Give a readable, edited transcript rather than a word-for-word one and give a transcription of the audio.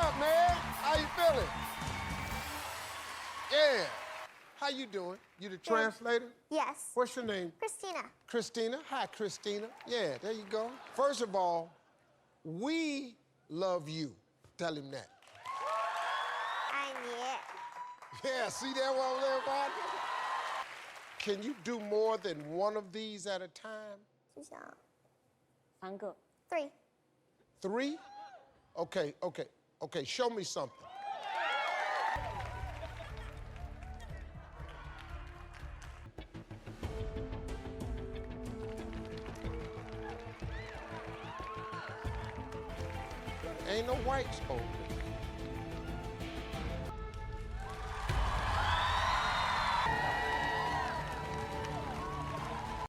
up, man? How you feeling? Yeah. How you doing? You the translator? Yes. What's your name? Christina. Christina. Hi, Christina. Yeah, there you go. First of all, we love you. Tell him that. Yeah, see that one, everybody? Can you do more than one of these at a time? 3个。 3. 3? Okay, show me something. Ain't no whites over there.